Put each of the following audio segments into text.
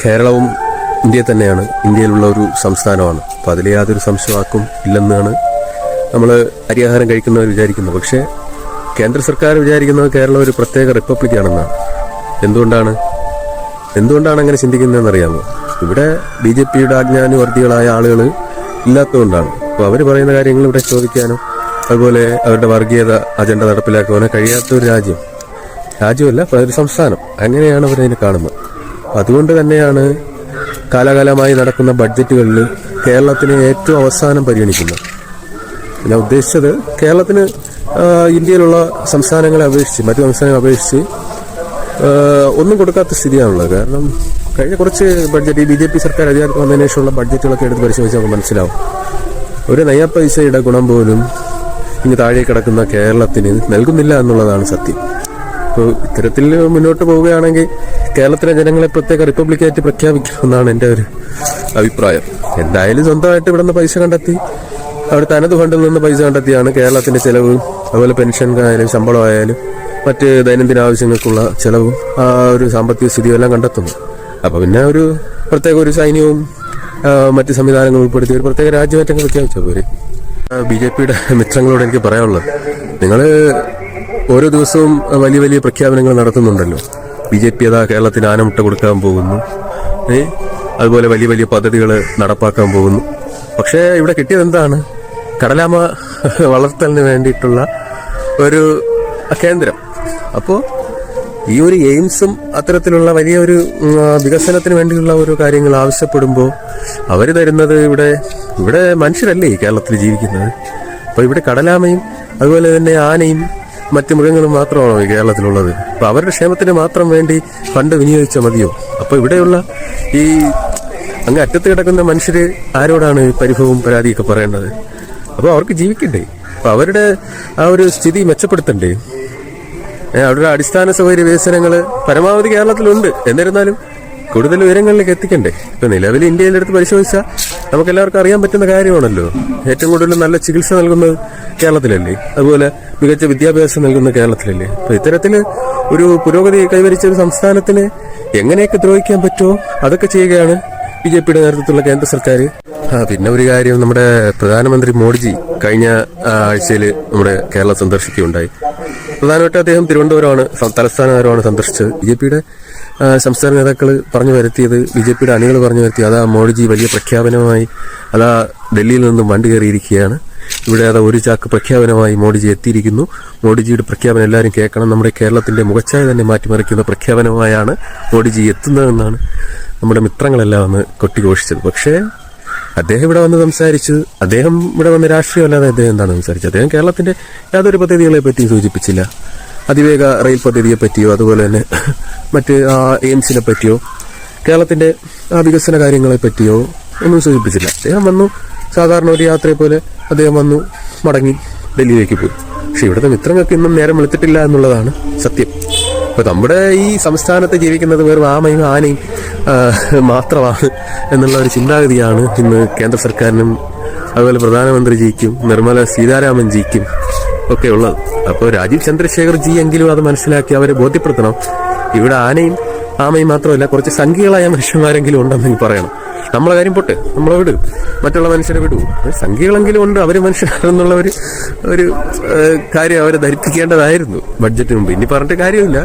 കേരളവും ഇന്ത്യയിൽ തന്നെയാണ്, ഇന്ത്യയിലുള്ള ഒരു സംസ്ഥാനമാണ്. അപ്പോൾ അതിൽ യാതൊരു സംശയവാക്കും ഇല്ലെന്നാണ് നമ്മൾ അരിയാഹാരം കഴിക്കുന്നവർ വിചാരിക്കുന്നത്. പക്ഷേ കേന്ദ്ര സർക്കാർ വിചാരിക്കുന്നത് കേരളം ഒരു പ്രത്യേക റിപ്പബ്ലിക്കാണെന്നാണ്. എന്തുകൊണ്ടാണ് അങ്ങനെ ചിന്തിക്കുന്നതെന്നറിയാമോ? ഇവിടെ BJPയുടെ ആജ്ഞാനുവർത്തികളായ ആളുകൾ ഇല്ലാത്തതുകൊണ്ടാണ്. അപ്പോൾ അവർ പറയുന്ന കാര്യങ്ങൾ ഇവിടെ ചോദിക്കാനോ അതുപോലെ അവരുടെ വർഗീയത അജണ്ട നടപ്പിലാക്കുവാനോ കഴിയാത്ത ഒരു രാജ്യമല്ല, ഒരു സംസ്ഥാനം. അങ്ങനെയാണ് അവരതിനെ കാണുന്നത്. അതുകൊണ്ട് തന്നെയാണ് കാലാകാലമായി നടക്കുന്ന ബഡ്ജറ്റുകളിൽ കേരളത്തിന് ഏറ്റവും അവസാനം പരിഗണിക്കുന്നത്. ഞാൻ ഉദ്ദേശിച്ചത് കേരളത്തിന് ഇന്ത്യയിലുള്ള സംസ്ഥാനങ്ങളെ അപേക്ഷിച്ച്, മറ്റു സംസ്ഥാനങ്ങളെ അപേക്ഷിച്ച് ഒന്നും കൊടുക്കാത്ത സ്ഥിതിയാണുള്ളത്. കാരണം കഴിഞ്ഞ കുറച്ച് ബഡ്ജറ്റ് ഈ BJP സർക്കാർ അധികാരത്തിൽ വന്നതിന് ശേഷമുള്ള ബഡ്ജറ്റുകളൊക്കെ എടുത്ത് പരിശോധിച്ചാൽ നമുക്ക് മനസ്സിലാവും. ഒരു നയ പൈസയുടെ ഗുണം പോലും ഇനി താഴെ കിടക്കുന്ന കേരളത്തിന് നൽകുന്നില്ല എന്നുള്ളതാണ് സത്യം. അപ്പോൾ ഇത്തരത്തിൽ മുന്നോട്ട് പോവുകയാണെങ്കിൽ കേരളത്തിലെ ജനങ്ങളെ പ്രത്യേക റിപ്പബ്ലിക്കായിട്ട് പ്രഖ്യാപിക്കണമെന്നാണ് എൻ്റെ ഒരു അഭിപ്രായം. എന്തായാലും സ്വന്തമായിട്ട് ഇവിടെ നിന്ന് പൈസ കണ്ടെത്തി, അവിടെ തനത് ഫണ്ടിൽ നിന്ന് പൈസ കണ്ടെത്തിയാണ് കേരളത്തിന്റെ ചെലവ്, അതുപോലെ പെൻഷൻ ആയാലും ശമ്പളമായാലും മറ്റ് ദൈനംദിന ആവശ്യങ്ങൾക്കുള്ള ചെലവും ആ ഒരു സാമ്പത്തിക സ്ഥിതിയും എല്ലാം കണ്ടെത്തുന്നു. അപ്പൊ പിന്നെ ഒരു പ്രത്യേക ഒരു സൈന്യവും മറ്റ് സംവിധാനങ്ങൾ ഉൾപ്പെടുത്തി ഒരു പ്രത്യേക രാജ്യമാറ്റം പ്രഖ്യാപിച്ച പോരെ. BJPയുടെ മിത്രങ്ങളോട് എനിക്ക് പറയാനുള്ളത്, നിങ്ങൾ ഓരോ ദിവസവും വലിയ വലിയ പ്രഖ്യാപനങ്ങൾ നടത്തുന്നുണ്ടല്ലോ. BJP അതാ കേരളത്തിന് ആനമുട്ട കൊടുക്കാൻ പോകുന്നു, അതുപോലെ വലിയ വലിയ പദ്ധതികൾ നടപ്പാക്കാൻ പോകുന്നു. പക്ഷേ ഇവിടെ കിട്ടിയത് എന്താണ്? കടലാമ വളർത്തലിന് വേണ്ടിയിട്ടുള്ള ഒരു കേന്ദ്രം. അപ്പോൾ ഈ ഒരു എയിംസും അത്തരത്തിലുള്ള വലിയൊരു വികസനത്തിന് വേണ്ടിയുള്ള ഒരു കാര്യങ്ങൾ ആവശ്യപ്പെടുമ്പോൾ അവർ തരുന്നത് ഇവിടെ മനുഷ്യരല്ലേ ഈ കേരളത്തിൽ ജീവിക്കുന്നത്. അപ്പോൾ ഇവിടെ കടലാമയും അതുപോലെ തന്നെ ആനയും മറ്റ് മൃഗങ്ങളും മാത്രമാണോ ഈ കേരളത്തിലുള്ളത്? അപ്പോൾ അവരുടെ ക്ഷേമത്തിന് മാത്രം വേണ്ടി ഫണ്ട് വിനിയോഗിച്ചാൽ മതിയോ? അപ്പോൾ ഇവിടെയുള്ള ഈ അങ്ങ് അറ്റത്ത് കിടക്കുന്ന മനുഷ്യർ ആരോടാണ് പരിഭവവും പരാതിയൊക്കെ പറയേണ്ടത്? അപ്പോൾ അവർക്ക് ജീവിക്കണ്ടേ? അപ്പോൾ അവരുടെ ആ ഒരു സ്ഥിതി മെച്ചപ്പെടുത്തണ്ടേ? അവരുടെ അടിസ്ഥാന സൗകര്യ വികസനങ്ങൾ പരമാവധി കേരളത്തിലുണ്ട്. എന്നിരുന്നാലും കൂടുതൽ വിവരങ്ങളിലേക്ക് എത്തിക്കണ്ടേ? ഇപ്പൊ നിലവിൽ ഇന്ത്യയിലെടുത്ത് പരിശോധിച്ചാൽ നമുക്ക് എല്ലാവർക്കും അറിയാൻ പറ്റുന്ന കാര്യമാണല്ലോ. ഏറ്റവും കൂടുതൽ നല്ല ചികിത്സ നൽകുന്നത് കേരളത്തിലല്ലേ, അതുപോലെ മികച്ച വിദ്യാഭ്യാസം നൽകുന്നത് കേരളത്തിലല്ലേ. അപ്പൊ ഇത്തരത്തിൽ ഒരു പുരോഗതി കൈവരിച്ച ഒരു സംസ്ഥാനത്തിന് എങ്ങനെയൊക്കെ ദ്രോഹിക്കാൻ പറ്റുമോ അതൊക്കെ ചെയ്യുകയാണ് BJPയുടെ നേതൃത്വത്തിലുള്ള കേന്ദ്ര സർക്കാർ. പിന്നെ ഒരു കാര്യം, നമ്മുടെ പ്രധാനമന്ത്രി മോഡിജി കഴിഞ്ഞ ആഴ്ചയിൽ നമ്മുടെ കേരളം സന്ദർശിക്കുകയുണ്ടായി. പ്രധാനമായിട്ട് അദ്ദേഹം തിരുവനന്തപുരമാണ്, തലസ്ഥാന നഗരമാണ് സന്ദർശിച്ചത്. BJPയുടെ സംസ്ഥാന നേതാക്കൾ പറഞ്ഞു വരുത്തിയത്, BJPയുടെ അണികൾ പറഞ്ഞു വരുത്തിയത് അതാ മോഡിജി വലിയ പ്രഖ്യാപനമായി അതാ ഡൽഹിയിൽ നിന്നും വണ്ടി കയറിയിരിക്കുകയാണ്. ഇവിടെ അതാ ഒരു ചാക്ക് പ്രഖ്യാപനമായി മോഡിജി എത്തിയിരിക്കുന്നു. മോഡിജിയുടെ പ്രഖ്യാപനം എല്ലാവരും കേൾക്കണം. നമ്മുടെ കേരളത്തിന്റെ മുഖച്ഛായ തന്നെ മാറ്റിമറിക്കുന്ന പ്രഖ്യാപനമായാണ് മോഡിജി എത്തുന്നതെന്നാണ് നമ്മുടെ മിത്രങ്ങളെല്ലാം വന്ന് കൊട്ടിഘോഷിച്ചത്. പക്ഷേ അദ്ദേഹം ഇവിടെ വന്ന് സംസാരിച്ചു. അദ്ദേഹം ഇവിടെ വന്ന് രാഷ്ട്രീയമല്ലാതെ അദ്ദേഹം എന്താണ് സംസാരിച്ചത്? അദ്ദേഹം കേരളത്തിന്റെ യാതൊരു പദ്ധതികളെ പറ്റിയും സൂചിപ്പിച്ചില്ല. അതിവേഗ റെയിൽ പദ്ധതിയെ പറ്റിയോ അതുപോലെ തന്നെ മറ്റ് എയിംസിനെ പറ്റിയോ കേരളത്തിന്റെ ആ വികസന കാര്യങ്ങളെ പറ്റിയോ ഒന്നും സൂചിപ്പിച്ചില്ല. അദ്ദേഹം വന്നു, സാധാരണ ഒരു യാത്രയെ പോലെ അദ്ദേഹം വന്നു, മടങ്ങി ഡൽഹിയിലേക്ക് പോയി. പക്ഷെ ഇവിടുത്തെ മിത്രങ്ങൾക്ക് ഇന്നും നേരം വെളുത്തിട്ടില്ല എന്നുള്ളതാണ് സത്യം. അപ്പൊ നമ്മുടെ ഈ സംസ്ഥാനത്ത് ജീവിക്കുന്നത് വെറും ആമയും ആനയും മാത്രമാണ് എന്നുള്ള ഒരു ചിന്താഗതിയാണ് ഇന്ന് കേന്ദ്ര സർക്കാരിനും അതുപോലെ പ്രധാനമന്ത്രിജിക്കും നിർമ്മല സീതാരാമൻ ജിക്കും ഒക്കെ ഉള്ളത്. അപ്പോൾ രാജീവ് ചന്ദ്രശേഖർ ജി എങ്കിലും അത് മനസ്സിലാക്കി അവരെ ബോധ്യപ്പെടുത്തണം. ഇവിടെ ആനയും ആമയും മാത്രമല്ല, കുറച്ച് സംഖ്യകളായ മനുഷ്യന്മാരെങ്കിലും ഉണ്ടെന്ന് പറയണം. നമ്മളെ കാര്യം പൊട്ട്, നമ്മളെ വിടും, മറ്റുള്ള മനുഷ്യരെ വിടൂ, സംഖ്യകളെങ്കിലും ഉണ്ട്, അവര് മനുഷ്യരാണെന്നുള്ള ഒരു കാര്യം അവരെ ധരിപ്പിക്കേണ്ടതായിരുന്നു ബഡ്ജറ്റിന് മുമ്പ്. ഇനി പറഞ്ഞിട്ട് കാര്യമില്ല.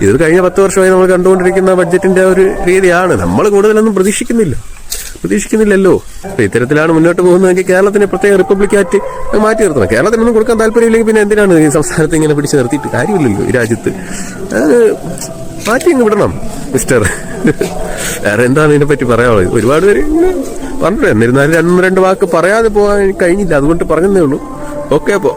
ഇത് കഴിഞ്ഞ 10 വർഷമായി നമ്മൾ കണ്ടുകൊണ്ടിരിക്കുന്ന ബഡ്ജറ്റിന്റെ ഒരു രീതിയാണ്. നമ്മൾ കൂടുതലൊന്നും പ്രതീക്ഷിക്കുന്നില്ലല്ലോ. അപ്പൊ ഇത്തരത്തിലാണ് മുന്നോട്ട് പോകുന്നതെങ്കിൽ കേരളത്തിന് പ്രത്യേക റിപ്പബ്ലിക്കായിട്ട് മാറ്റി നിർത്തണം. കേരളത്തിനൊന്നും കൊടുക്കാൻ താല്പര്യമില്ലെങ്കിൽ പിന്നെ എന്തിനാണ് ഈ സംസ്ഥാനത്ത് ഇങ്ങനെ പിടിച്ച് നിർത്തിയിട്ട് കാര്യമില്ലല്ലോ. ഈ രാജ്യത്ത് മാറ്റി അങ്ങ് വിടണം മിസ്റ്റർ. വേറെ എന്താണ് ഇതിനെപ്പറ്റി പറയാനുള്ളത്? ഒരുപാട് പേര് പറഞ്ഞു. എന്നിരുന്നാലും 2 വാക്ക് പറയാതെ പോകാൻ കഴിഞ്ഞില്ല, അതുകൊണ്ട് പറഞ്ഞതേ ഉള്ളൂ. ഓക്കെ. അപ്പോ